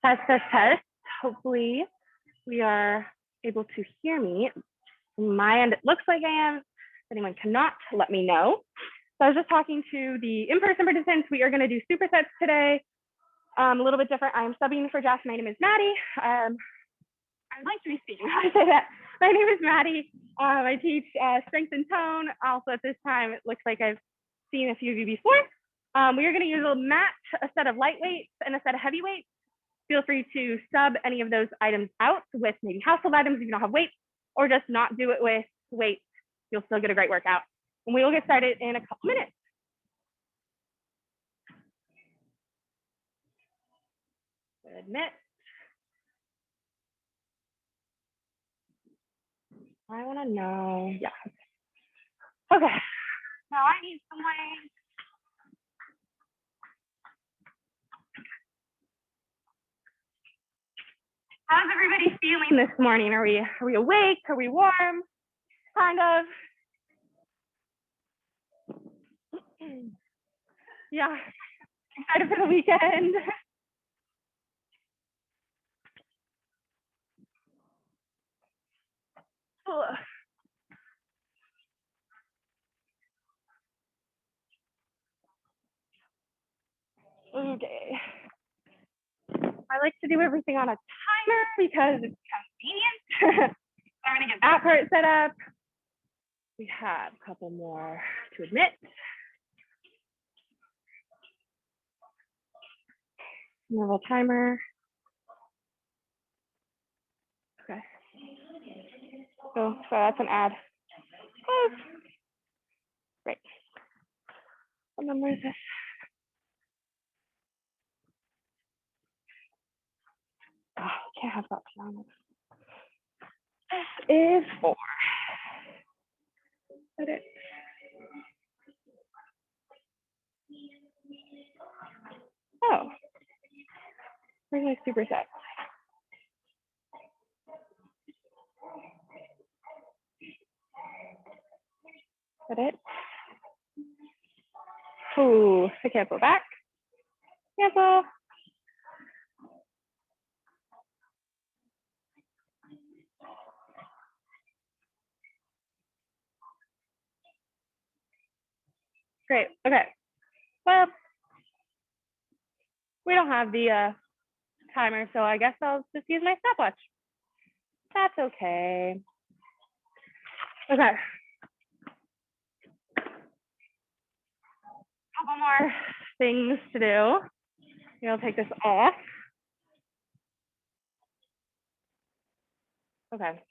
Test, test, test. Hopefully we are able to hear me. On my end, it looks like I am. If anyone cannot, let me know. So I was just talking to the in-person participants. We are going to do supersets today. A little bit different. I'm subbing for Josh. My name is Maddie. I'd like to be speaking. How to say that? My name is Maddie. I teach strength and tone. Also at this time, it looks like I've seen a few of you before. We are going to use a mat, a set of light weights, and a set of heavy weights. Feel free to sub any of those items out with maybe household items if you don't have weights, or just not do it with weights. You'll still get a great workout. And we will get started in a couple minutes. Admit. I want to know. Yeah. Okay. Now I need some weights. How's everybody feeling this morning? Are we awake? Are we warm? Kind of. Yeah. Excited for the weekend. Okay. I like to do everything on a timer because it's convenient. I'm going to get that part set up. We have a couple more to admit. Normal timer. Okay. So that's an ad. Oh, great. What number is this? Oh, can't have that on. This is 4. Put it. Oh, where's my superset? Put it. Ooh, I can't go back. Cancel. Great. Okay. Well, we don't have the timer, so I guess I'll just use my stopwatch. That's okay. Okay. Couple more things to do. Maybe I'll take this off. Okay.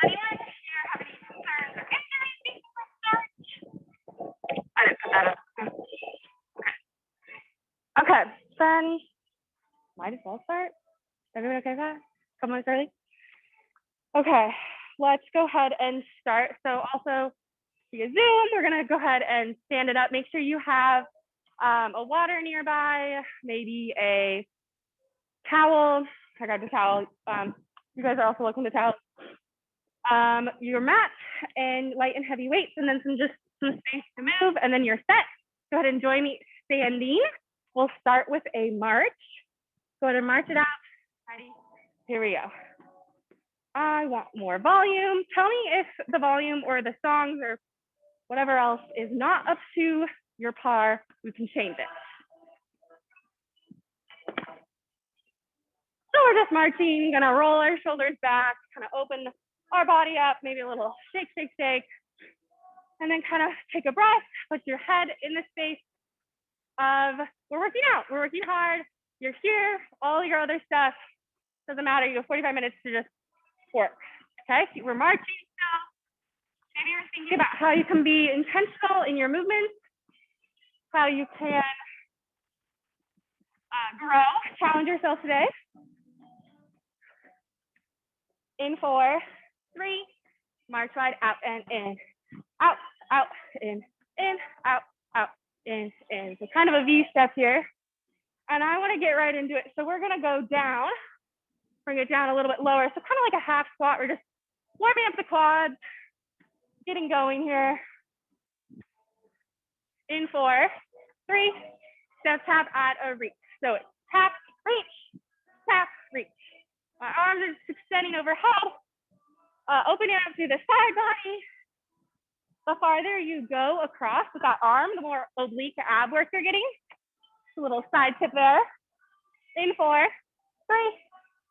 Does anyone here have any concerns or injuries before we start? I didn't put that up. Okay. Then might as well start. Everyone okay with that? Couple minutes early? Okay, let's go ahead and start. So also via Zoom, we're gonna go ahead and stand it up. Make sure you have a water nearby, maybe a towel. I got the towel. You guys are also welcome to towels. Your mat and light and heavy weights, and then some space to move, and then you're set. Go ahead and join me standing. We'll start with a march. Go ahead and march it out. Ready? Here we go. I want more volume. Tell me if the volume or the songs or whatever else is not up to your par. We can change it. So we're just marching, gonna roll our shoulders back, kind of open our body up, maybe a little shake, shake, shake. And then kind of take a breath, put your head in the space of, we're working out, we're working hard, you're here, all your other stuff, doesn't matter, you have 45 minutes to just work, okay? We're marching now. Maybe you're thinking about how you can be intentional in your movements, how you can grow, challenge yourself today. In 4, 3, march wide, out and in, out, out, in, out, out, in. So kind of a V step here. And I want to get right into it. So we're going to go down, bring it down a little bit lower. So kind of like a half squat. We're just warming up the quads, getting going here. In 4, 3, step, tap, add a reach. So it's tap, reach, tap, reach. My arms are just extending overhead, opening up through the side body. The farther you go across with that arm, the more oblique ab work you're getting. A little side tip there. In 4, 3,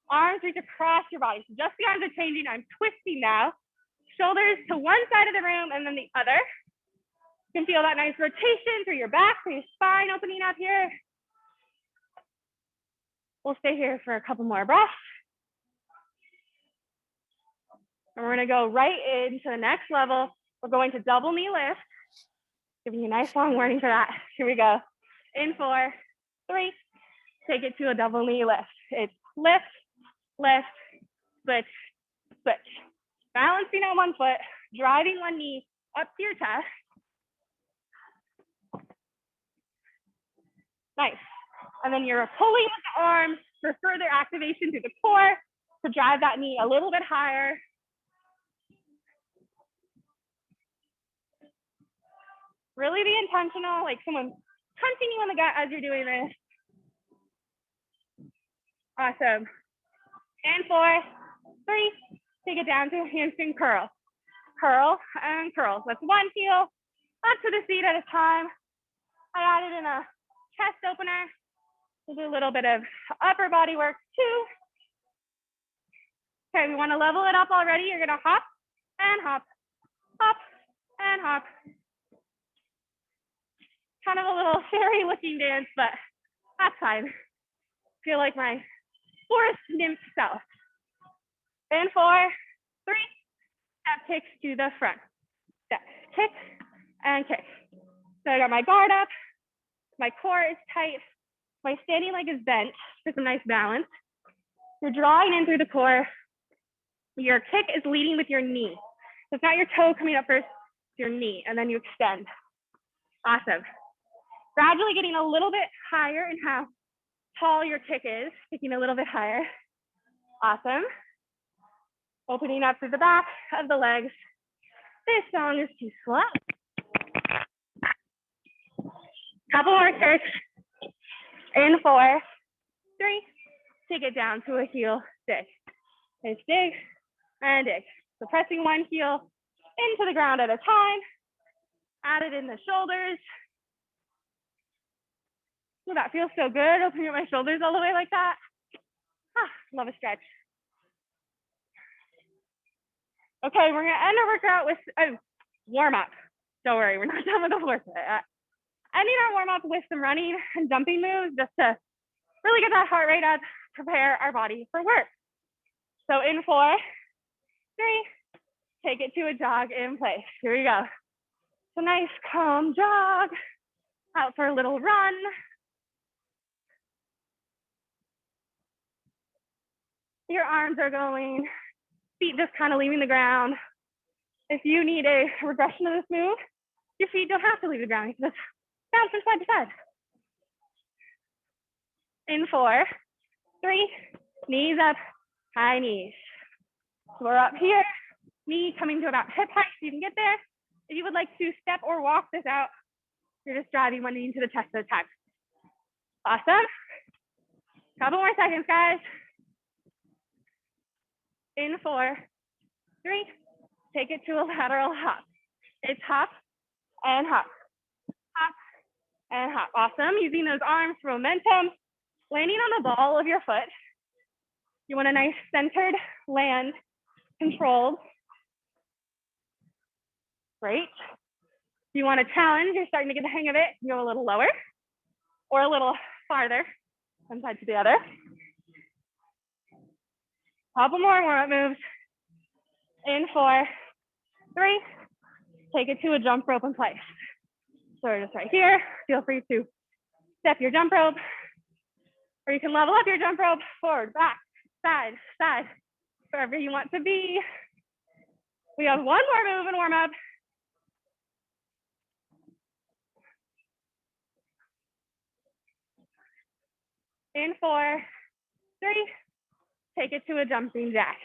arms reach across your body. So just the arms are changing. I'm twisting now. Shoulders to one side of the room and then the other. You can feel that nice rotation through your back, through your spine opening up here. We'll stay here for a couple more breaths. And we're gonna go right into the next level. We're going to double knee lift. Giving you a nice long warning for that. Here we go. In 4, 3, take it to a double knee lift. It's lift, lift, switch, switch. Balancing on one foot, driving one knee up to your chest. Nice. And then you're pulling with the arms for further activation through the core to drive that knee a little bit higher. Really be intentional, like someone punching you in the gut as you're doing this. Awesome. And 4, 3, take it down to a handstand curl. Curl and curl. That's one heel up to the seat at a time. I added in a chest opener. We'll do a little bit of upper body work too. Okay, we want to level it up already. You're gonna hop and hop, hop and hop. Kind of a little fairy looking dance, but that's fine. Feel like my forest nymph self. In 4, 3, step kicks to the front. Step, kick, and kick. So I got my guard up, my core is tight, my standing leg is bent for some nice balance. You're drawing in through the core. Your kick is leading with your knee. So it's not your toe coming up first, it's your knee, and then you extend. Awesome. Gradually getting a little bit higher in how tall your kick is, kicking a little bit higher. Awesome. Opening up through the back of the legs. This song is too slow. Couple more turks. In 4, 3. Take it down to a heel dig. It's dig and dig. So pressing one heel into the ground at a time. Add it in the shoulders. Oh, that feels so good. Opening up my shoulders all the way like that. Ah, love a stretch. Okay, we're gonna end our workout with a warm up. Don't worry, we're not done with the workout. Ending our warm up with some running and jumping moves just to really get that heart rate up, prepare our body for work. So in 4, 3, take it to a jog in place. Here we go. So nice, calm jog. Out for a little run. Your arms are going, feet just kind of leaving the ground. If you need a regression of this move, your feet don't have to leave the ground. You can just bounce from side to side. In 4, 3, knees up, high knees. So we're up here, knee coming to about hip height so you can get there. If you would like to step or walk this out, you're just driving one knee into the chest at a time. Awesome. Couple more seconds, guys. In 4, 3, take it to a lateral hop. It's hop and hop, hop and hop. Awesome. Using those arms for momentum, landing on the ball of your foot. You want a nice centered land, controlled. Great. If you want a challenge, you're starting to get the hang of it, you go a little lower or a little farther, one side to the other. Couple more warm-up moves. In 4, 3, take it to a jump rope in place. So we're just right here. Feel free to step your jump rope, or you can level up your jump rope, forward, back, side, side, wherever you want to be. We have one more move and warm up. In 4, 3, take it to a jumping jack.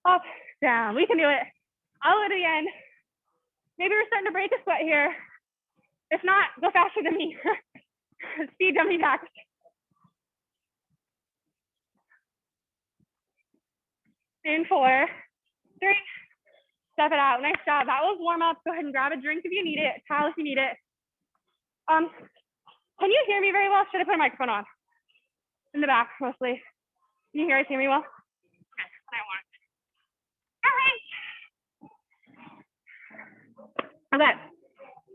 Up, down, we can do it. All the way to the end. Maybe we're starting to break a sweat here. If not, go faster than me. Speed jumping jacks. In 4, 3, step it out. Nice job. That was warm up. Go ahead and grab a drink if you need it, towel if you need it. Can you hear me very well? Should I put a microphone on? In the back, mostly. Can you guys hear me well? All right. Okay.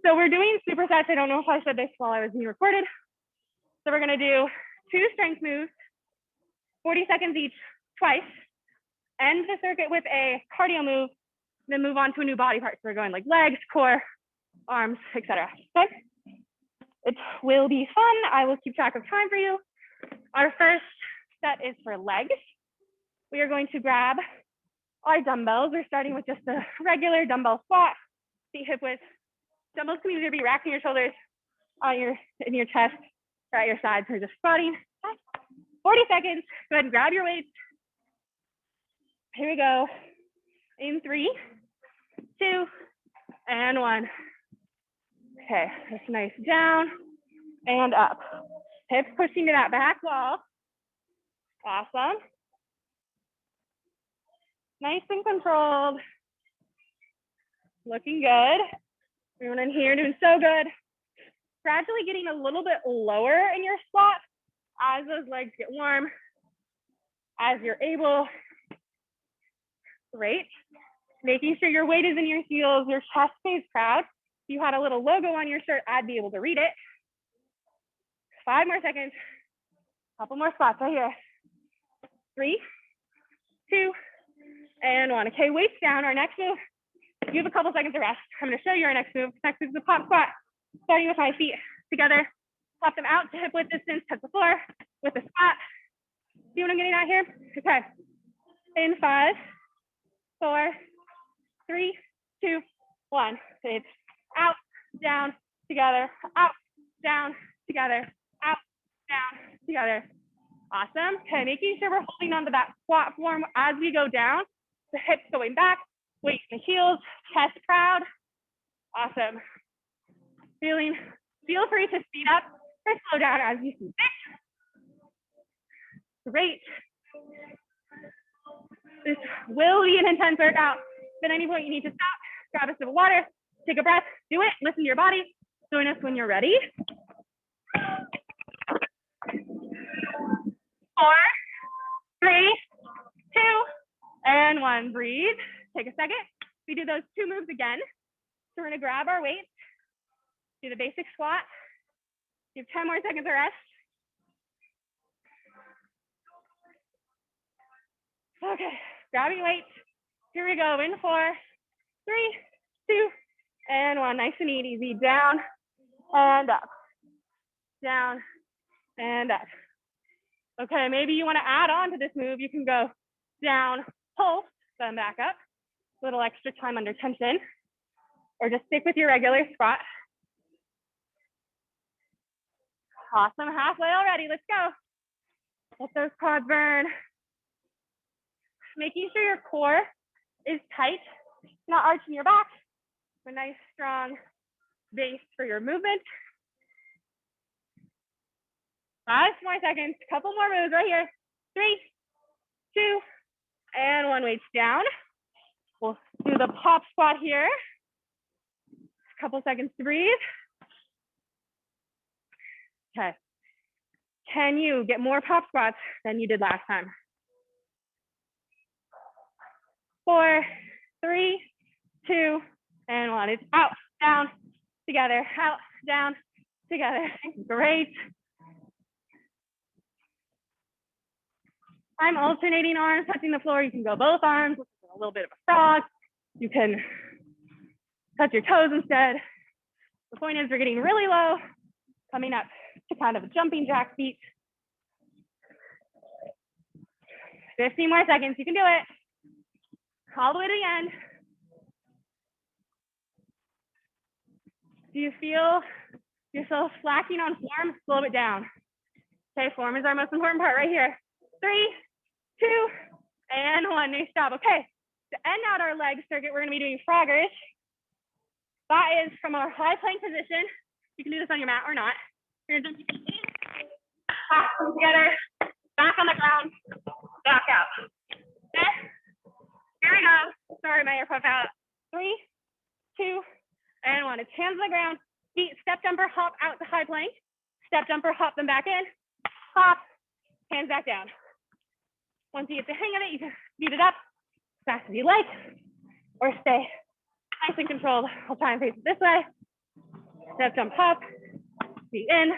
So we're doing supersets. I don't know if I said this while I was being recorded. So we're gonna do 2 strength moves, 40 seconds each, twice. End the circuit with a cardio move, then move on to a new body part. So we're going like legs, core, arms, etc. Okay? It will be fun. I will keep track of time for you. Our first set is for legs. We are going to grab our dumbbells. We're starting with just a regular dumbbell squat, feet hip width. Dumbbells can either be racked in your shoulders, on in your chest, or at your sides, or just squatting. 40 seconds. Go ahead and grab your weights. Here we go. In 3, 2, and 1. Okay, that's nice. Down and up. Hips pushing to that back wall. Awesome. Nice and controlled. Looking good. Everyone in here doing so good. Gradually getting a little bit lower in your squat as those legs get warm, as you're able. Great. Making sure your weight is in your heels, your chest stays proud. If you had a little logo on your shirt, I'd be able to read it. 5 more seconds. Couple more squats right here. 3, 2, and 1. Okay, weights down. Our next move, you have a couple seconds of rest. I'm going to show you our next move. Next move is the pop squat. Starting with my feet together. Pop them out to hip width distance, touch the floor with the squat. See what I'm getting at here? Okay. In 5, 4, 3, 2, 1. It's out, down, together, out, down, together, out, down, together. Awesome. Okay, making sure we're holding on to that squat form as we go down. the hips going back, weight in the heels, chest proud. Awesome. Feel free to speed up or slow down as you see fit. Great. This will be an intense workout. If at any point you need to stop, grab a sip of water, take a breath, do it, listen to your body. Join us when you're ready. 4, 3, 2, and 1. Breathe. Take a second. We do those 2 moves again. So we're gonna grab our weights, do the basic squat, give 10 more seconds of rest. Okay, grabbing weights. Here we go, in 4, 3, 2, and 1. Nice and easy, down and up, down and up. Okay, maybe you wanna add on to this move. You can go down, pulse, then back up. A little extra time under tension, or just stick with your regular squat. Awesome, halfway already, let's go. Let those quads burn. Making sure your core is tight, not arching your back. A nice strong base for your movement. 5 more seconds, couple more moves right here. 3, 2, and 1. Weights down. We'll do the pop squat here. A couple seconds to breathe. Okay. Can you get more pop squats than you did last time? 4, 3, 2, and 1. It's out, down, together, out, down, together. Great. I'm alternating arms touching the floor. You can go both arms, a little bit of a frog. You can touch your toes instead. The point is we're getting really low, coming up to kind of a jumping jack feet. 15 more seconds, you can do it. All the way to the end. Do you feel yourself slacking on form? Slow it down. Okay, form is our most important part right here. 3, 2, and 1. Nice job. Okay, to end out our leg circuit, we're gonna be doing froggers. That is from our high plank position. You can do this on your mat or not. You're gonna jump in, back together, back on the ground, back out. Okay, here we go. Sorry, my earpuff out. 3, 2, and 1. It's hands on the ground, feet, step jumper, hop out to high plank. Step jumper, hop them back in, hop, hands back down. Once you get the hang of it, you can speed it up as fast as you like, or stay nice and controlled. I'll try and face it this way. Step jump, hop, feet in.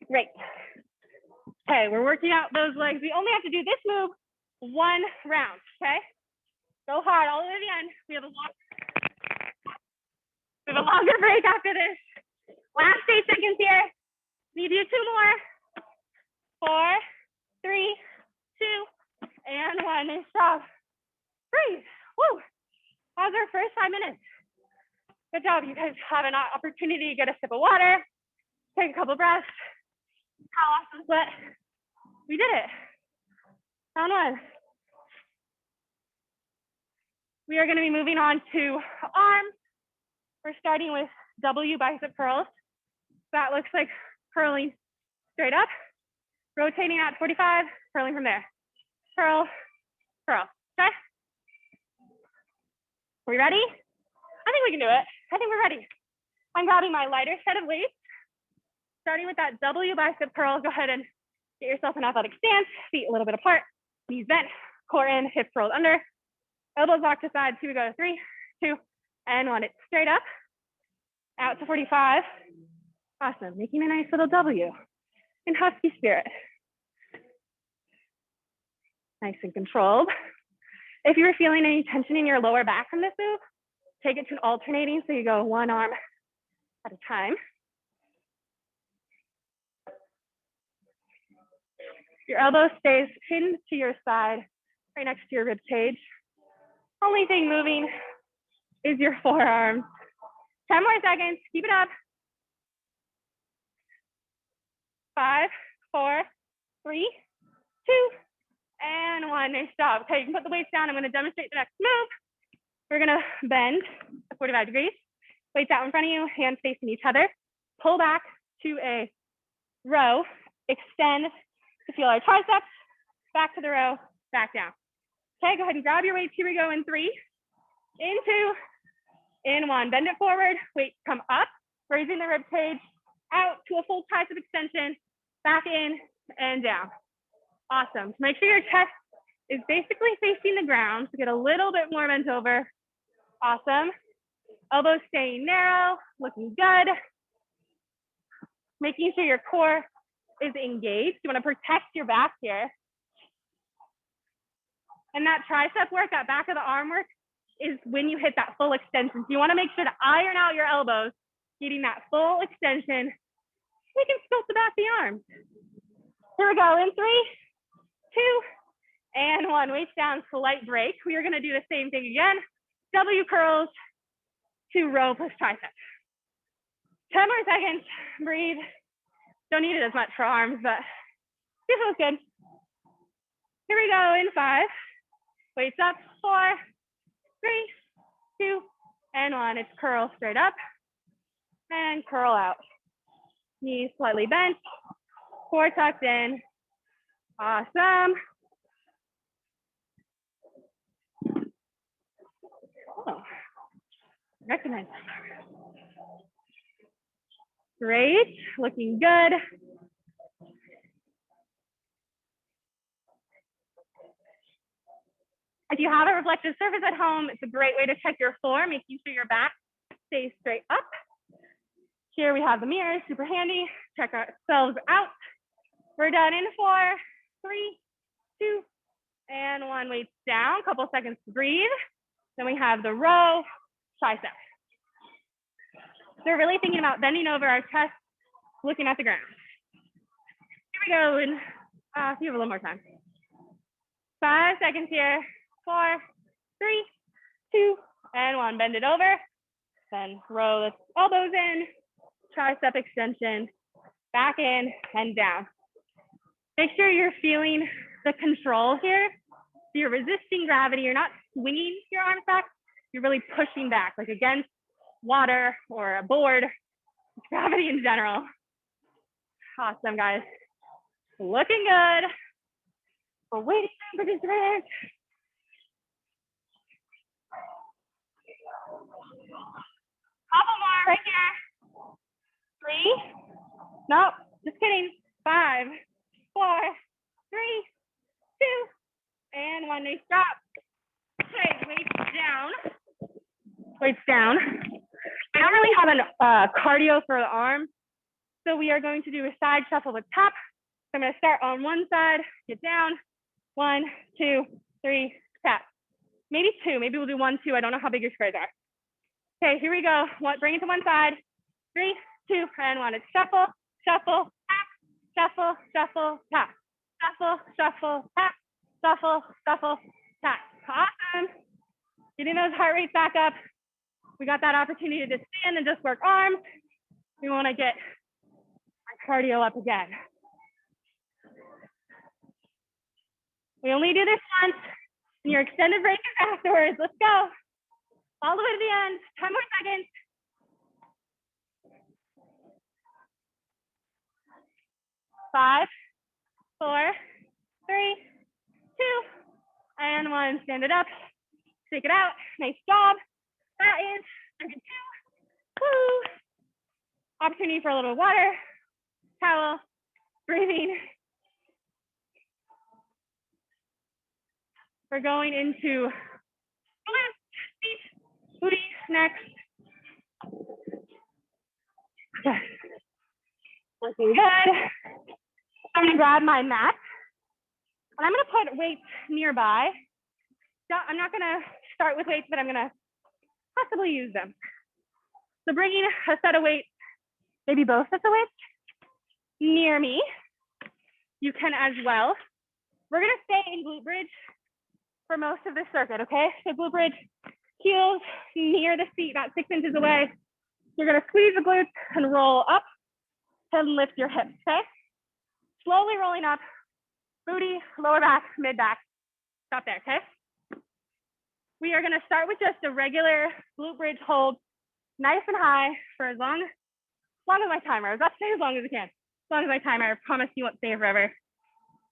Great. Okay, we're working out those legs. We only have to do this move 1 round, okay? Go hard all the way to the end. We have a longer break after this. Last 8 seconds here. Need to do 2 more. 4, 3, 2, and 1. Nice job. Breathe. Woo. That was our first 5 minutes. Good job. You guys have an opportunity to get a sip of water, take a couple breaths, towel off some sweat. We did it. Round 1. We are going to be moving on to arms. We're starting with W bicep curls. That looks like curling straight up, rotating at 45, curling from there. Curl, curl, okay? Are we ready? I think we can do it. I think we're ready. I'm grabbing my lighter set of weights. Starting with that W bicep curl, go ahead and get yourself an athletic stance, feet a little bit apart, knees bent, core in, hips rolled under, elbows locked to sides. Here we go, 3, 2, and 1. It's straight up, out to 45. Awesome, making a nice little W in husky spirit. Nice and controlled. If you're feeling any tension in your lower back from this move, take it to an alternating, so you go 1 arm at a time. Your elbow stays pinned to your side, right next to your rib cage. Only thing moving is your forearms. 10 more seconds, keep it up. 5, 4, 3, 2, and one. Nice job. Okay, you can put the weights down. I'm gonna demonstrate the next move. We're gonna bend 45 degrees. Weights out in front of you, hands facing each other. Pull back to a row. Extend to feel our triceps. Back to the row, back down. Okay, go ahead and grab your weights. Here we go in 3, in 2, in 1. Bend it forward, weights come up, raising the rib cage, out to a full tricep extension, back in and down. Awesome. Make sure your chest is basically facing the ground, so get a little bit more bent over. Awesome. Elbows staying narrow, looking good. Making sure your core is engaged. You want to protect your back here. And that tricep work, that back of the arm work, is when you hit that full extension. So you want to make sure to iron out your elbows, getting that full extension. We can sculpt the back of the arms. Here we go in 3, 2, and 1. Weights down, slight break. We are going to do the same thing again. W curls to row plus tricep. 10 more seconds. Breathe. Don't need it as much for arms, but this feels good. Here we go in 5. Weights up. 4, 3, 2, and 1. It's curl straight up and curl out. Knees slightly bent. Core tucked in. Awesome. Oh, recognize that. Great, looking good. If you have a reflective surface at home, it's a great way to check your floor, making sure your back stays straight up. Here we have the mirror, super handy. Check ourselves out. We're done in 4, 3, 2, and 1. Weights down, couple seconds to breathe. Then we have the row, tricep. So we're really thinking about bending over our chest, looking at the ground. Here we go, and you have a little more time. 5 seconds here. 4, 3, 2, and 1. Bend it over. Then row the elbows in, tricep extension, back in and down. Make sure you're feeling the control here. So you're resisting gravity. You're not swinging your arms back. You're really pushing back, like against water or a board, gravity in general. Awesome, guys. Looking good. We're waiting for participants. Couple more right here. 3. Nope, just kidding. 5, 4, 3, 2, and 1. Nice drop. Okay, weights down. Weights down. We don't really have a cardio for the arm, so we are going to do a side shuffle with tap. So I'm going to start on one side, get down. 1, 2, 3, tap. Maybe 2. Maybe we'll do 1, 2. I don't know how big your squares are. Okay, here we go. Bring it to one side. 3, 2, and 1. It's shuffle, shuffle, tap, shuffle, shuffle, tap, shuffle, shuffle, tap, shuffle, shuffle, tap. Awesome. Getting those heart rates back up. We got that opportunity to stand and just work arms. We want to get our cardio up again. We only do this once, and your extended break is afterwards. Let's go. All the way to the end. 10 more seconds. 5, 4, 3, 2, and 1. Stand it up. Shake it out. Nice job. That is number 2. Woo. Opportunity for a little water, towel, breathing. We're going into glutes, feet, booty next. Okay. Looking good. I'm gonna grab my mat and I'm gonna put weights nearby. I'm not gonna start with weights, but I'm gonna possibly use them. So bringing a set of weights, maybe both sets of weights, near me. You can as well. We're gonna stay in glute bridge for most of this circuit, okay? So glute bridge, heels near the seat, about 6 inches away. You're gonna squeeze the glutes and roll up and lift your hips, okay? Slowly rolling up, booty, lower back, mid back. Stop there, okay? We are gonna start with just a regular glute bridge hold, nice and high for as long as my timer. I was about to say as long as I can. As long as my timer, I promise you won't stay forever.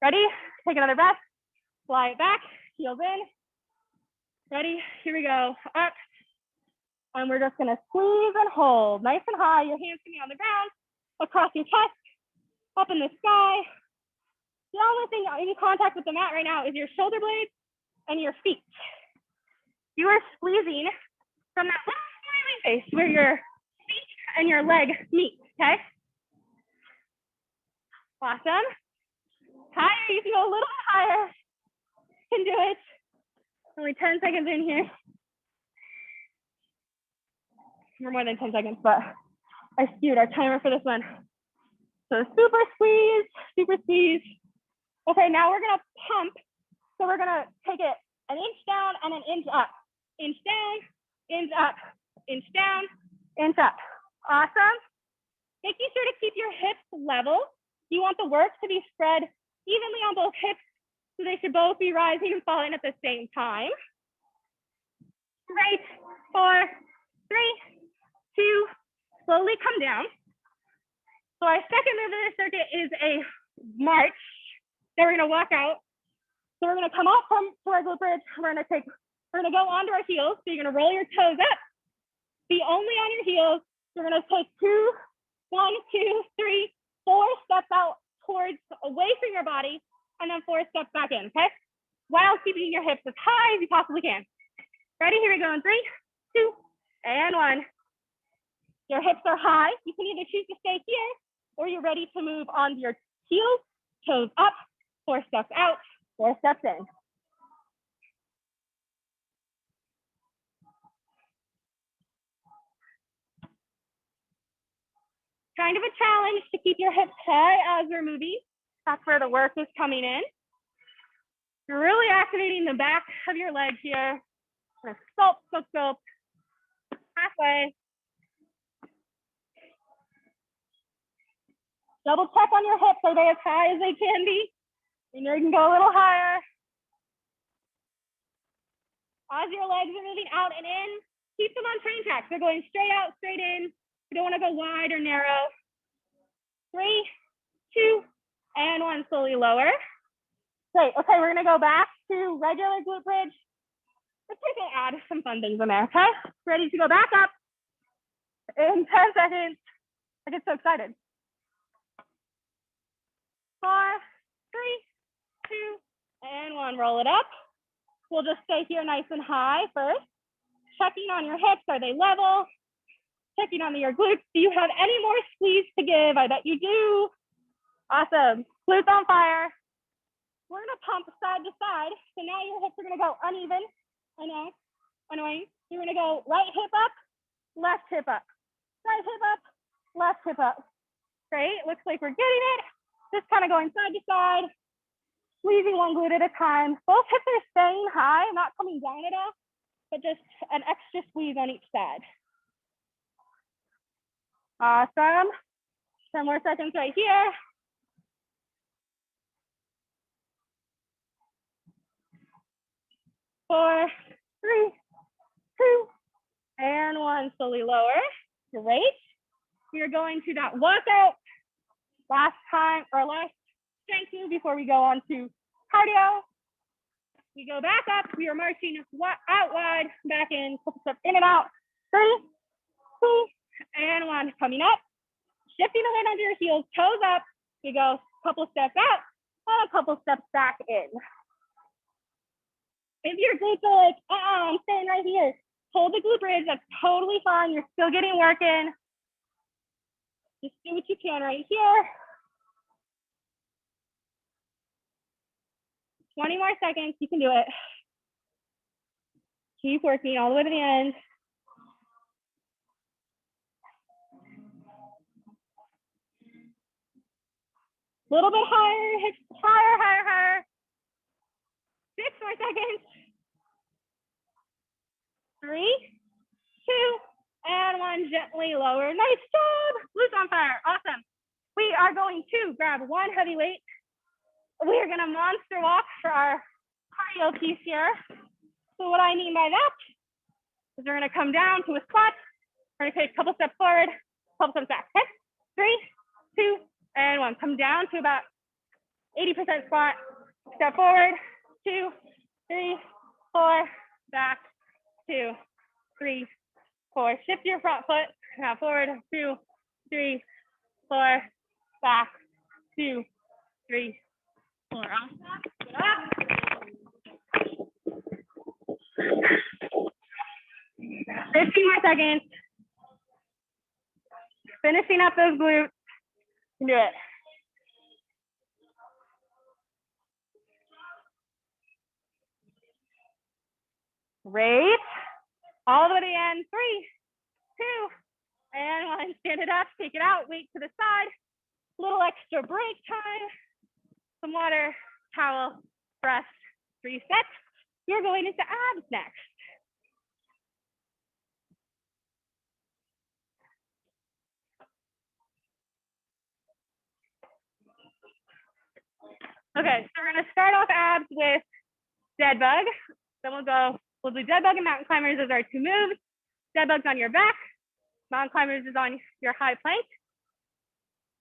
Ready? Take another breath, fly it back, heels in. Ready? Here we go, up. And we're just gonna squeeze and hold, nice and high. Your hands can be on the ground, across your chest, up in the sky. The only thing in contact with the mat right now is your shoulder blades and your feet. You are squeezing from that little smiley face where your feet and your leg meet, okay? Awesome. Higher, you can go a little bit higher. You can do it. Only 10 seconds in here. We're more than 10 seconds, but I skewed our timer for this one. So super squeeze, super squeeze. Okay, now we're gonna pump. So we're gonna take it an inch down and an inch up. Inch down, inch up, inch down, inch up. Awesome. Making sure to keep your hips level. You want the work to be spread evenly on both hips, so they should both be rising and falling at the same time. Great. 4, 3, 2, slowly come down. So our second move of the circuit is a march that we're gonna walk out. So we're gonna come up from our glute bridge. We're gonna go onto our heels. So you're gonna roll your toes up, be only on your heels. You're gonna take 1, 2, 3, 4 steps out towards away from your body, and then 4 steps back in, okay? While keeping your hips as high as you possibly can. Ready? Here we go in 3, 2, and 1. Your hips are high. You can either choose to stay here, or you're ready to move onto your heels, toes up, 4 steps out, 4 steps in. Kind of a challenge to keep your hips high as we're moving. That's where the work is coming in. You're really activating the back of your leg here. Sculpt, sculpt, sculpt. Halfway. Double check on your hips. Are they as high as they can be? And you can go a little higher. As your legs are moving out and in, keep them on train tracks. They're going straight out, straight in. You don't want to go wide or narrow. 3, 2, and 1. Slowly lower. Great. Okay, we're going to go back to regular glute bridge. Let's take and add some fun things in there, okay? Ready to go back up in 10 seconds. I get so excited. 4, 3, 2, and 1. Roll it up. We'll just stay here nice and high first. Checking on your hips. Are they level? Checking on your glutes. Do you have any more squeeze to give? I bet you do. Awesome. Glutes on fire. We're going to pump side to side. So now your hips are going to go uneven. I know. Annoying. You're going to go right hip up, left hip up. Right hip up, left hip up. Great. Looks like we're getting it. Just kind of going side to side. Squeezing one glute at a time. Both hips are staying high, not coming down at all, but just an extra squeeze on each side. Awesome. 10 more seconds right here. 4, 3, 2, and 1. Slowly lower. Great. We are going to that walkout last strength move before we go on to cardio. We go back up. We are marching out wide, back in, couple steps in and out. 3, 2, and 1. Coming up. Shifting the weight onto your heels, toes up. We go a couple steps out and a couple steps back in. If your glutes are like, I'm staying right here, hold the glute bridge. That's totally fine. You're still getting work in. Just do what you can right here. 20 more seconds. You can do it. Keep working all the way to the end. A little bit higher, hips higher, higher, higher. 6 more seconds. 3, 2, and 1. Gently lower. Nice job. Glutes on fire. Awesome. We are going to grab one heavy weight we're gonna monster walk for our cardio piece here. So what I mean by that is we're gonna come down to a squat. We're gonna take a couple steps forward, couple steps back. Okay? 3, 2, and 1. Come down to about 80% squat. Step forward. 2, 3, 4. Back. 2, 3, 4. Shift your front foot. Now forward. 2, 3, 4. Back. 2, 3, 4. Get up. 15 more seconds. Finishing up those glutes. You can do it. Great. All the way to the end. 3, 2, and 1. Stand it up. Take it out. Weight to the side. Little extra break time. Some water, towel, breath. Reset. You're going into abs next. Okay, so we're gonna start off abs with dead bug. Then we'll do dead bug and mountain climbers as our 2 moves. Dead bug's on your back. Mountain climbers is on your high plank.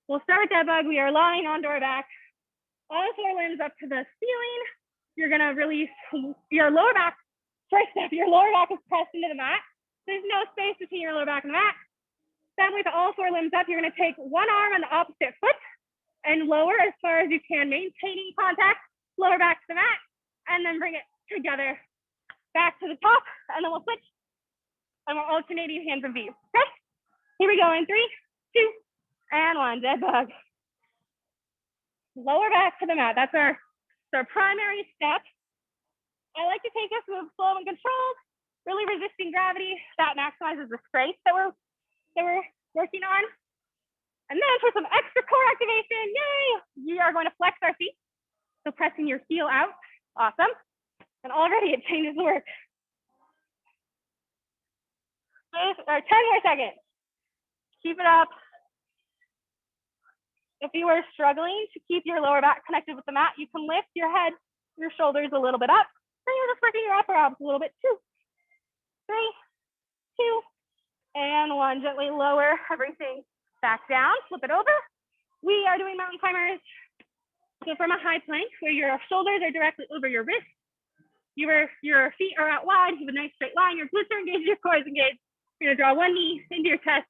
We'll start with dead bug. We are lying onto our back. All 4 limbs up to the ceiling. You're gonna release your lower back. First step, your lower back is pressed into the mat. There's no space between your lower back and the mat. Then with all 4 limbs up, you're gonna take one arm on the opposite foot and lower as far as you can, maintaining contact, lower back to the mat, and then bring it together back to the top, and then we'll switch, and we're alternating hands and feet. Okay, here we go in 3, 2, and 1. Dead bug. Lower back to the mat. That's our primary step. I like to take this move slow and controlled, really resisting gravity. That maximizes the strength that we're working on. And then for some extra core activation, yay, we are going to flex our feet. So pressing your heel out, awesome. And already it changes the work. 10 more seconds. Keep it up. If you are struggling to keep your lower back connected with the mat, you can lift your head, your shoulders a little bit up. Then you're just working your upper abs a little bit. 2, 3, 2, and 1. Gently lower everything back down, flip it over. We are doing mountain climbers. So from a high plank where your shoulders are directly over your wrists, your feet are out wide, you have a nice straight line, your glutes are engaged, your core is engaged. You're gonna draw one knee into your chest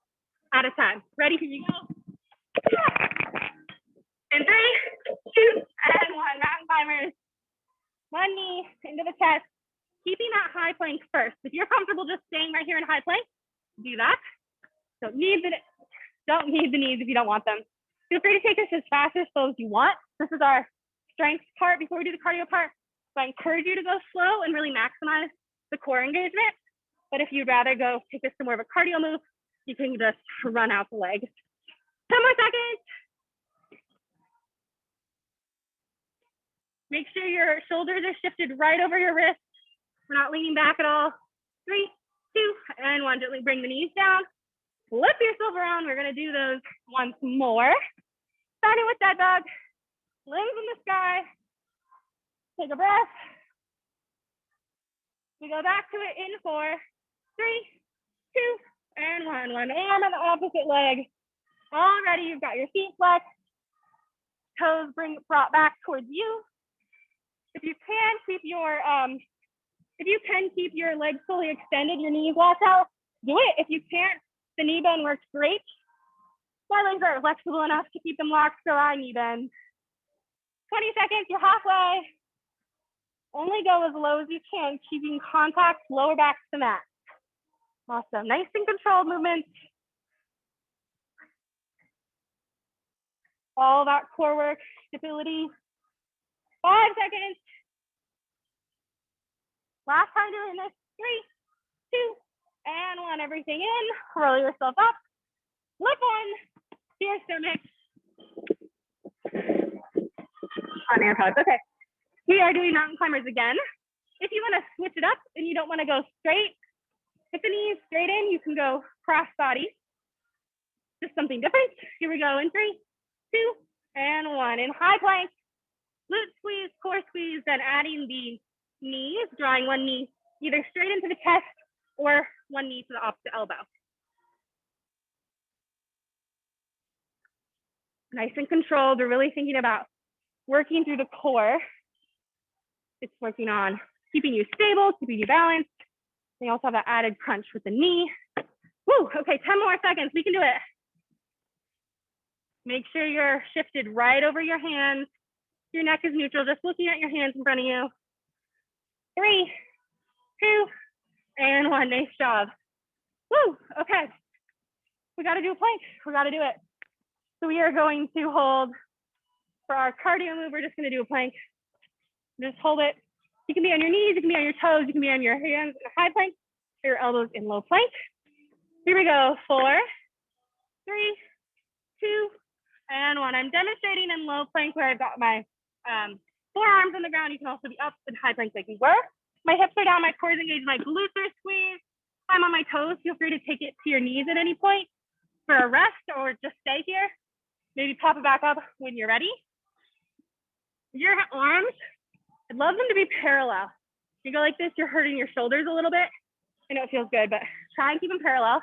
at a time. Ready? Here you go. And 3, 2, and 1. Mountain climbers. One knee into the chest, keeping that high plank first. If you're comfortable just staying right here in high plank, do that. Don't need the knees if you don't want them. Feel free to take this as fast or slow as you want. This is our strength part before we do the cardio part. So I encourage you to go slow and really maximize the core engagement. But if you'd rather go take this to more of a cardio move, you can just run out the legs. 10 more seconds. Make sure your shoulders are shifted right over your wrists. We're not leaning back at all. 3, 2, and 1. Gently bring the knees down. Flip yourself around. We're gonna do those once more. Starting with that dog. Legs in the sky. Take a breath. We go back to it in 4, 3, 2, and 1. One arm on the opposite leg. Already you've got your feet flexed. Toes brought back towards you. If you can keep your legs fully extended, your knees locked out, do it. If you can't, the knee bend works great. My legs aren't flexible enough to keep them locked, so I knee bend. 20 seconds, you're halfway. Only go as low as you can, keeping contact lower back to the mat. Awesome, nice and controlled movements. All that core work, stability. 5 seconds. Last time doing this. 3, 2, and 1. Everything in. Roll yourself up. Flip on to your stomach. On your toes. Okay. We are doing mountain climbers again. If you want to switch it up and you don't want to go straight, hip the knees straight in, you can go cross body. Just something different. Here we go in 3, 2, and 1. In high plank, glute squeeze, core squeeze, then adding the knees, drawing one knee either straight into the chest or one knee to the opposite elbow. Nice and controlled. We're really thinking about working through the core. It's working on keeping you stable, keeping you balanced. You also have that added crunch with the knee. Woo, okay, 10 more seconds, we can do it. Make sure you're shifted right over your hands. Your neck is neutral, just looking at your hands in front of you. 3, 2, and 1, nice job. Woo, okay. We gotta do a plank, we gotta do it. So we are going to hold, for our cardio move, we're just gonna do a plank. Just hold it. You can be on your knees, you can be on your toes, you can be on your hands in a high plank, or your elbows in low plank. Here we go, 4, 3, 2, and 1. I'm demonstrating in low plank where I've got my forearms on the ground. You can also be up in high plank like we were. My hips are down, my core is engaged, my glutes are squeezed. I'm on my toes. Feel free to take it to your knees at any point for a rest or just stay here. Maybe pop it back up when you're ready. Your arms, I'd love them to be parallel. You go like this, you're hurting your shoulders a little bit. I know it feels good, but try and keep them parallel.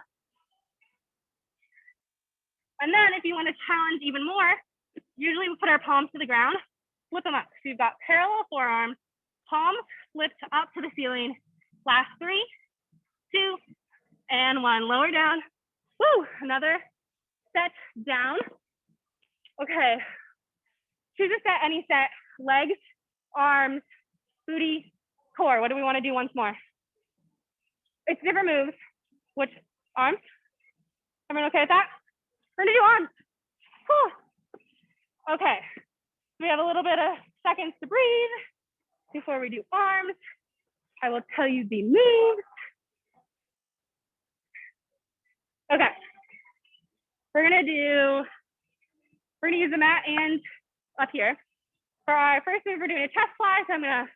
And then if you want to challenge even more, usually we put our palms to the ground, flip them up. So you've got parallel forearms, palms flipped up to the ceiling. Last 3, 2, and 1. Lower down. Woo, another set down. Okay, choose a set, any set. Legs, arms, booty, core. What do we want to do once more? It's different moves. Which arms? Everyone okay with that? We're gonna do arms. Cool. Okay, we have a little bit of seconds to breathe before we do arms. I will tell you the moves. Okay, we're gonna use the mat and up here. For our first move, we're doing a chest fly, so I'm gonna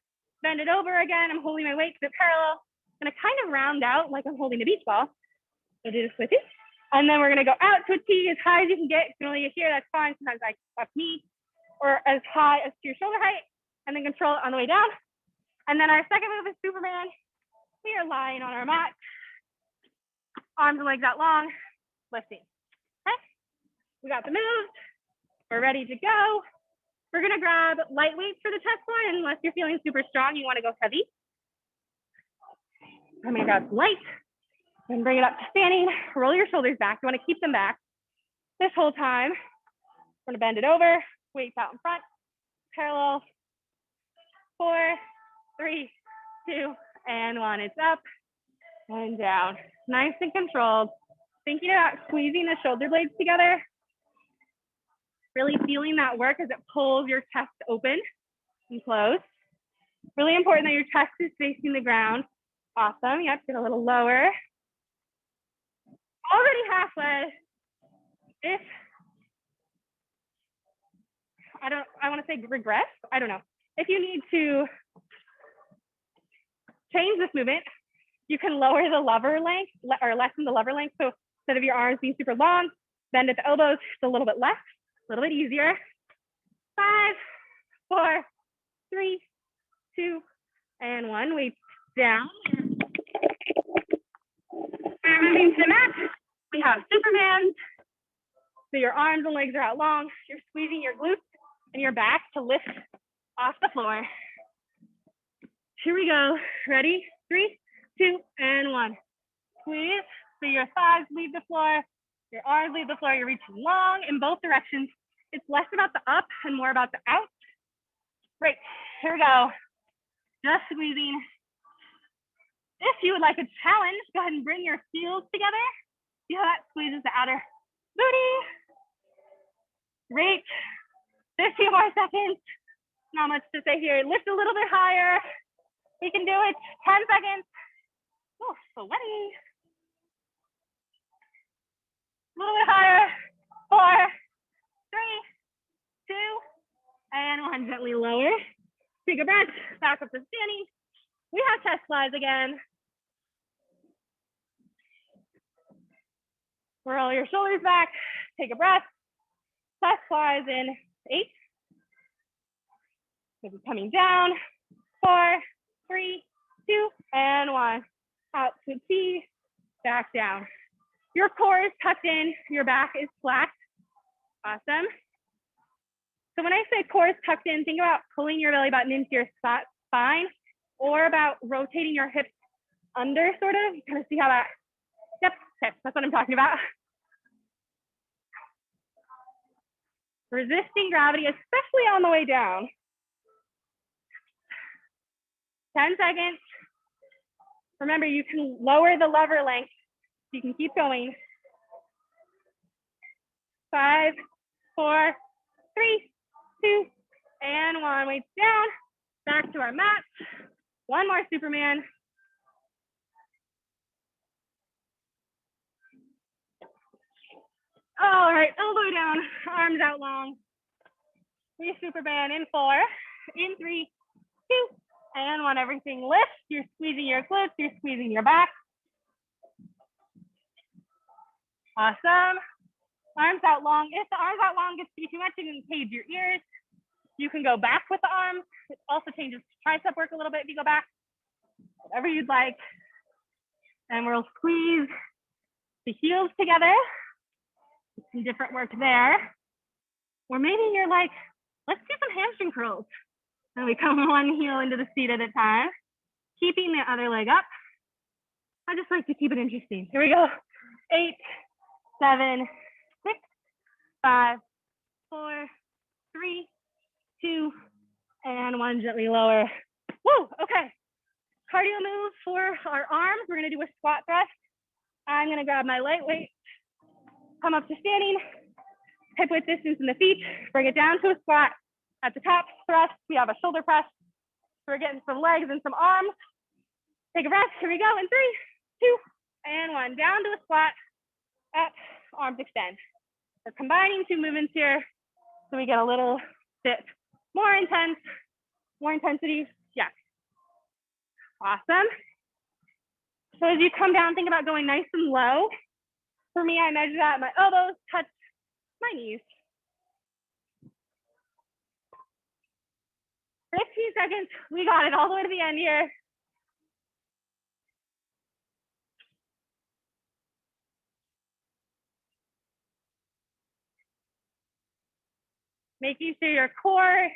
bend it over again. I'm holding my weight because it's parallel. I'm gonna kind of round out like I'm holding a beach ball. I'll do this with you. And then we're gonna go out to a T as high as you can get. If you only get here, that's fine. Sometimes I up knee or as high as to your shoulder height, and then control it on the way down. And then our second move is Superman. We are lying on our mat, arms and legs out long, lifting. Okay, we got the moves. We're ready to go. We're gonna grab light weights for the chest fly, unless you're feeling super strong, you wanna go heavy. I'm gonna grab some light and bring it up to standing. Roll your shoulders back. You wanna keep them back this whole time. We're gonna bend it over, weights out in front, parallel. 4, 3, 2, and 1. It's up and down. Nice and controlled. Thinking about squeezing the shoulder blades together. Really feeling that work as it pulls your chest open and close. Really important that your chest is facing the ground. Awesome. Yep, get a little lower. Already halfway. If I want to say regress. I don't know. If you need to change this movement, you can lower the lever length or lessen the lever length. So instead of your arms being super long, bend at the elbows, it's a little bit less, a little bit easier. 5, 4, 3, 2, and 1. Weights down. We're moving to the mat. We have Superman. So your arms and legs are out long. You're squeezing your glutes and your back to lift off the floor. Here we go. Ready? 3, 2, and 1. Squeeze. So your thighs leave the floor. Your arms leave the floor. You're reaching long in both directions. It's less about the up and more about the out. Great. Here we go. Just squeezing. If you would like a challenge, go ahead and bring your heels together. See how that squeezes the outer booty. Great. 15 more seconds. Not much to say here. Lift a little bit higher. We can do it. 10 seconds. Oh, sweaty. A little bit higher. 4, 3, 2, and 1. Gently lower. Take a breath. Back up to standing. We have chest flies again. Roll your shoulders back. Take a breath. Chest flies in 8, Maybe coming down, 4, 3, 2, and 1. Out to T, back down. Your core is tucked in, your back is flat. Awesome. So when I say core is tucked in, think about pulling your belly button into your spine, or about rotating your hips under, sort of. You kind of see how that, yep, okay, that's what I'm talking about. Resisting gravity, especially on the way down. 10 seconds. Remember, you can lower the lever length. You can keep going. 5, 4, 3, 2, and 1. Weights down. Back to our mat. One more Superman. All right, elbow down, arms out long. We Superman in 4, in 3, 2, and 1. Everything lifts. You're squeezing your glutes, you're squeezing your back. Awesome. Arms out long. If the arms out long gets to be too much, you can cage your ears. You can go back with the arms. It also changes tricep work a little bit if you go back. Whatever you'd like. And we'll squeeze the heels together. Some different work there. Or maybe you're like, let's do some hamstring curls. And we come one heel into the seat at a time, keeping the other leg up. I just like to keep it interesting. Here we go. 8, 7, 6, 5, 4, 3, 2, and 1. Gently lower. Woo, okay. Cardio move for our arms. We're gonna do a squat thrust. I'm gonna grab my lightweight, come up to standing, hip width distance in the feet, bring it down to a squat. At the top, thrust, we have a shoulder press. We're getting some legs and some arms. Take a breath, here we go, in 3, 2, and 1. Down to a squat, up, arms extend. We're combining two movements here, so we get a little bit more intense, more intensity, yeah. Awesome. So as you come down, think about going nice and low. For me, I measure that, my elbows touch my knees. 15 seconds, we got it all the way to the end here. Making sure your core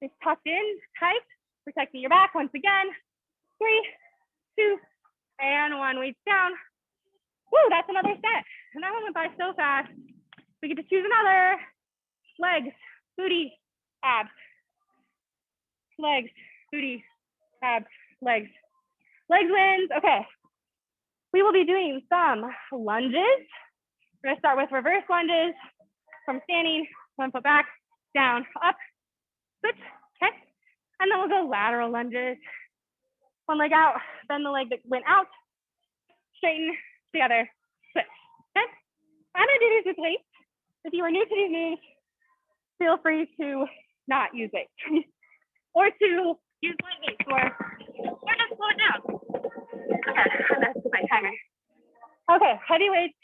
is tucked in, tight, protecting your back once again. 3, 2, and 1, weights down. Woo, that's another set. And that one went by so fast. We get to choose another. Legs, booty, abs. Legs, booty, abs, legs. Legs wins, okay. We will be doing some lunges. We're gonna start with reverse lunges from standing, 1 foot back, down, up, switch, okay. And then we'll go lateral lunges. One leg out, bend the leg that went out, straighten, together, switch, okay. I'm gonna do these with weights. If you are new to these moves, feel free to not use weights. Or to use light weights, or just slow it down. Okay, that's my timer. Okay, heavy weights.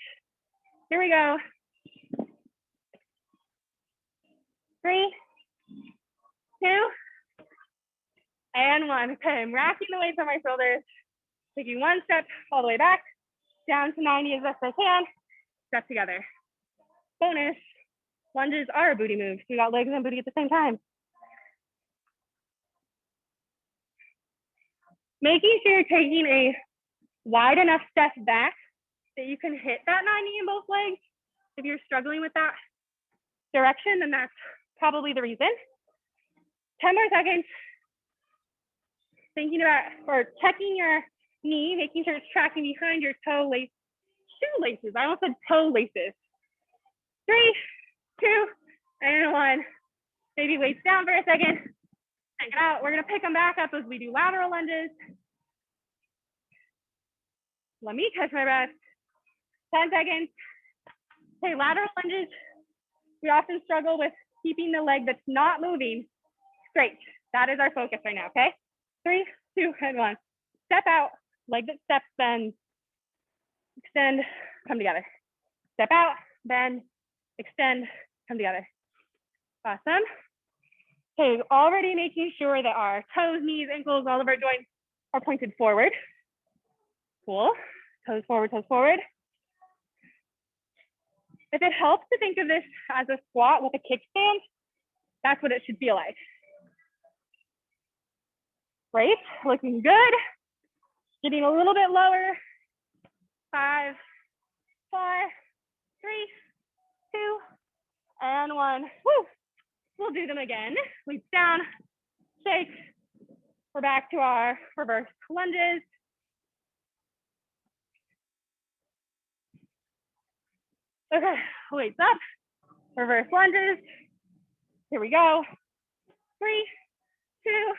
Here we go. 3, 2, and 1. Okay, I'm racking the weights on my shoulders, taking one step all the way back, down to 90 as best I can, step together. Bonus, lunges are a booty move. We got legs and booty at the same time. Making sure you're taking a wide enough step back that you can hit that 90 in both legs. If you're struggling with that direction, then that's probably the reason. 10 more seconds. Thinking about, or checking your knee, making sure it's tracking behind your shoelaces. I almost said toe laces. 3, 2, and 1. Maybe weights down for a second. Check it out. We're gonna pick them back up as we do lateral lunges. Let me catch my breath. 10 seconds. Okay, lateral lunges. We often struggle with keeping the leg that's not moving straight. That is our focus right now, okay? 3, 2, and 1. Step out, leg that steps, bend, extend, come together. Step out, bend, extend, come together. Awesome. Okay, already making sure that our toes, knees, ankles, all of our joints are pointed forward. Cool. Toes forward, toes forward. If it helps to think of this as a squat with a kickstand, that's what it should feel like. Great, looking good. Getting a little bit lower. 5, 4, 3, 2, and 1. Woo! We'll do them again. Leap down, shake. We're back to our reverse lunges. Okay, weights up, reverse lunges. Here we go. 3, 2,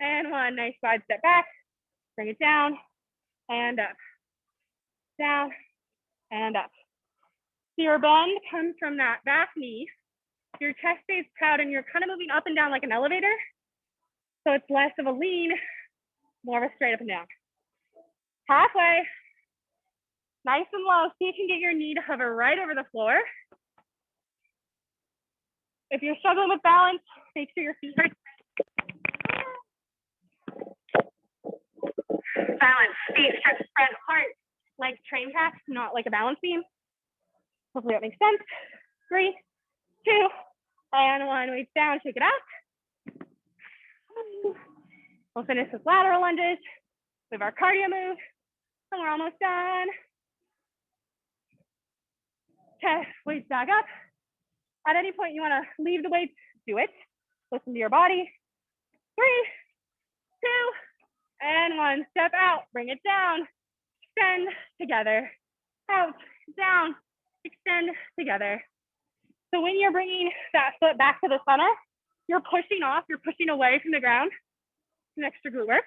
and 1. Nice side step back. Bring it down and up. Down and up. So your bend comes from that back knee. Your chest stays proud and you're kind of moving up and down like an elevator. So it's less of a lean, more of a straight up and down. Halfway. Nice and low. See if you can get your knee to hover right over the floor. If you're struggling with balance, make sure your feet are balance. Feet stretch, spread apart like train tracks, not like a balance beam. Hopefully that makes sense. 3, 2, and 1. Weights down, shake it out. We'll finish with lateral lunges. We have our cardio move, and we're almost done. Okay, weights back up. At any point you want to leave the weights, do it. Listen to your body. 3, 2, and 1. Step out, bring it down. Extend together. Out, down, extend together. So when you're bringing that foot back to the center, you're pushing off, you're pushing away from the ground. Some extra glute work.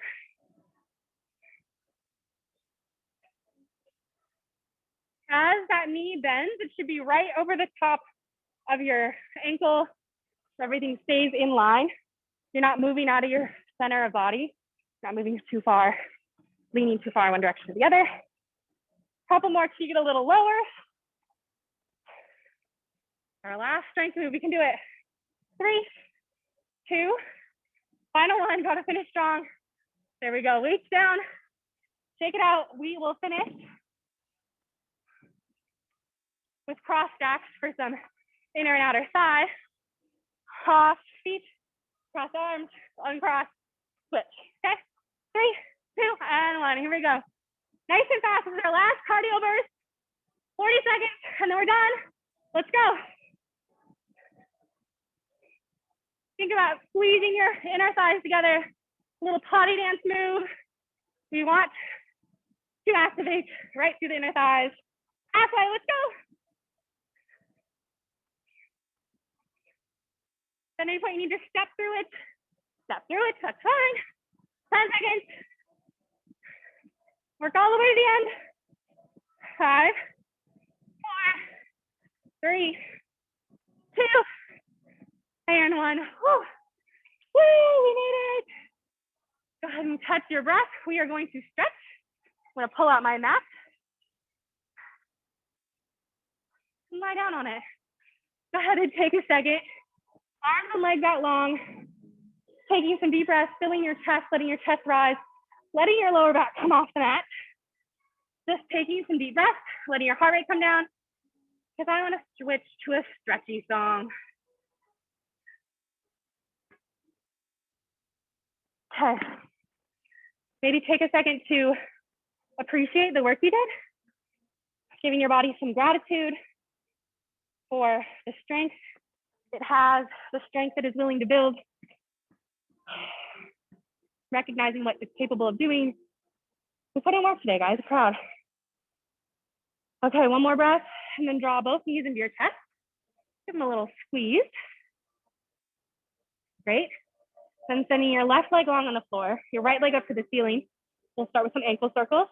As that knee bends, it should be right over the top of your ankle. So everything stays in line. You're not moving out of your center of body. Not moving too far, leaning too far in one direction or the other. Couple more to get a little lower. Our last strength move, we can do it. 3, 2, final one, gotta finish strong. There we go, weights down, shake it out. We will finish with cross stacks for some inner and outer thigh. Cross feet, cross arms, uncross, switch, okay? 3, 2, and 1, here we go. Nice and fast, this is our last cardio burst. 40 seconds, and then we're done. Let's go. Think about squeezing your inner thighs together. A little potty dance move. We want to activate right through the inner thighs. Halfway, let's go. At any point you need to step through it, that's fine. 10 seconds. Work all the way to the end. 5, 4, 3, 2, and 1. Woo, we made it. Go ahead and touch your breath. We are going to stretch. I'm gonna pull out my mat. And lie down on it. Go ahead and take a second. Arms and legs out long. Taking some deep breaths, filling your chest, letting your chest rise, letting your lower back come off the mat. Just taking some deep breaths, letting your heart rate come down. Because I want to switch to a stretchy song. Okay. Maybe take a second to appreciate the work you did. Giving your body some gratitude for the strength it has, the strength that is willing to build. Recognizing what it's capable of doing. We put in work today, guys, proud. Okay, one more breath, and then draw both knees into your chest. Give them a little squeeze. Great. Then sending your left leg long on the floor, your right leg up to the ceiling. We'll start with some ankle circles.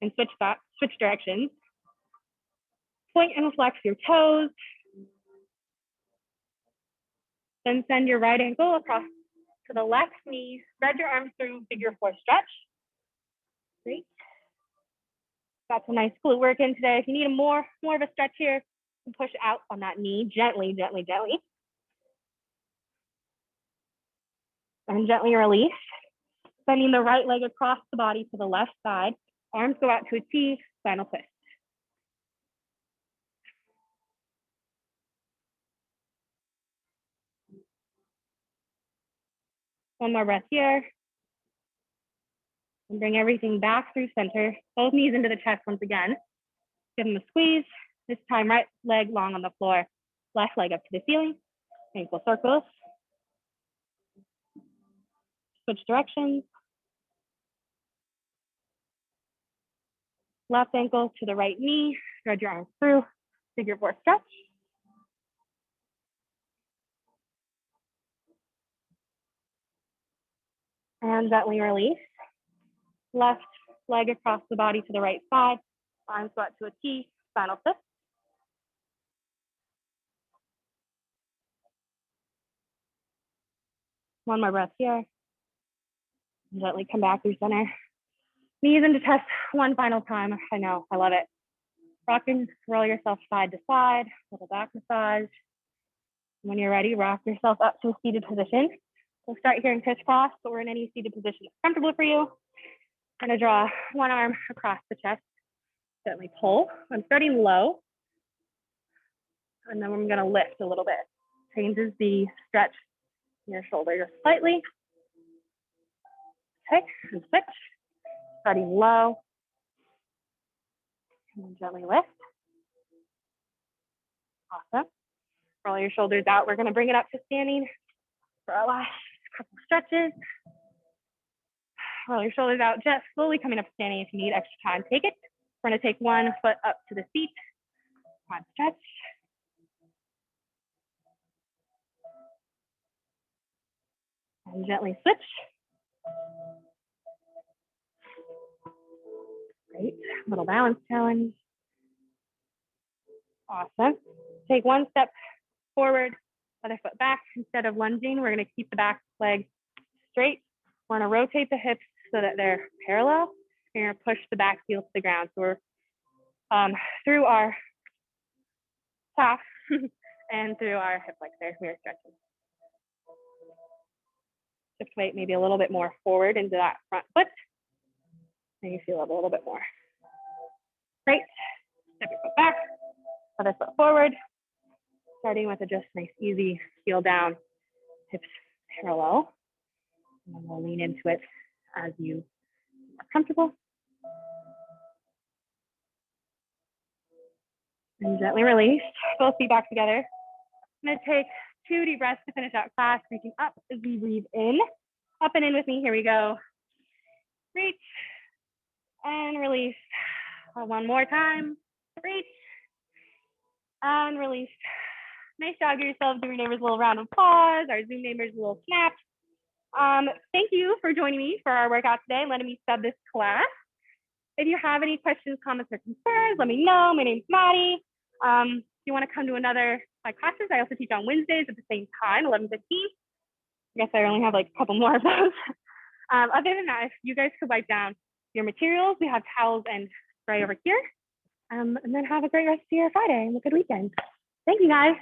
And switch directions. Point and flex your toes. Then send your right ankle across to the left knee. Spread your arms through, figure 4 stretch. Great. Got some nice glute work in today. If you need more of a stretch here, And push out on that knee, gently, gently, gently. And gently release. Bending the right leg across the body to the left side. Arms go out to a T, final twist. One more breath here. And bring everything back through center. Both knees into the chest once again. Give them a squeeze. This time, right leg long on the floor. Left leg up to the ceiling. Ankle circles. Switch directions. Left ankle to the right knee. Spread your arms through. Figure four stretch. And gently release. Left leg across the body to the right side. Arms go out to a T. Final twist. One more breath here. Gently come back through center. Knees into chest one final time. I know, I love it. Rock and roll yourself side to side, little back massage. When you're ready, rock yourself up to a seated position. We'll start here in crisscross, but we're in any seated position that's comfortable for you. I'm gonna draw one arm across the chest, gently pull. I'm starting low, and then I'm gonna lift a little bit. Changes the stretch in your shoulder just slightly. Okay, and switch. Starting low, and gently lift. Awesome. Roll your shoulders out. We're gonna bring it up to standing for our last couple stretches. Roll your shoulders out, just slowly coming up to standing. If you need extra time, take it. We're gonna take one foot up to the seat. Quad stretch. And gently switch. Great, little balance challenge. Awesome. Take one step forward, other foot back. Instead of lunging, we're gonna keep the back leg straight. We're gonna rotate the hips so that they're parallel. You're gonna push the back heel to the ground. So we're through our calf and through our hip flexor, we are stretching. Shift weight maybe a little bit more forward into that front foot. And you feel it a little bit more. Great. Step your foot back, other foot forward. Starting with a just nice, easy heel down, hips parallel. And then we'll lean into it as you are comfortable. And gently release, both feet back together. I'm gonna take 2 deep breaths to finish out class, reaching up as we breathe in. Up and in with me, here we go. Reach and release. One more time, reach and release. Nice job, give yourself, give your neighbors a little round of applause, our Zoom neighbors a little snap. Thank you for joining me for our workout today and letting me sub this class. If you have any questions, comments, or concerns, let me know. My name's Maddie. If you want to come to another of my classes, I also teach on Wednesdays at the same time, 11:15. I guess I only have like a couple more of those. Other than that, if you guys could wipe down your materials, we have towels and spray over here. And then have a great rest of your Friday and a good weekend. Thank you guys.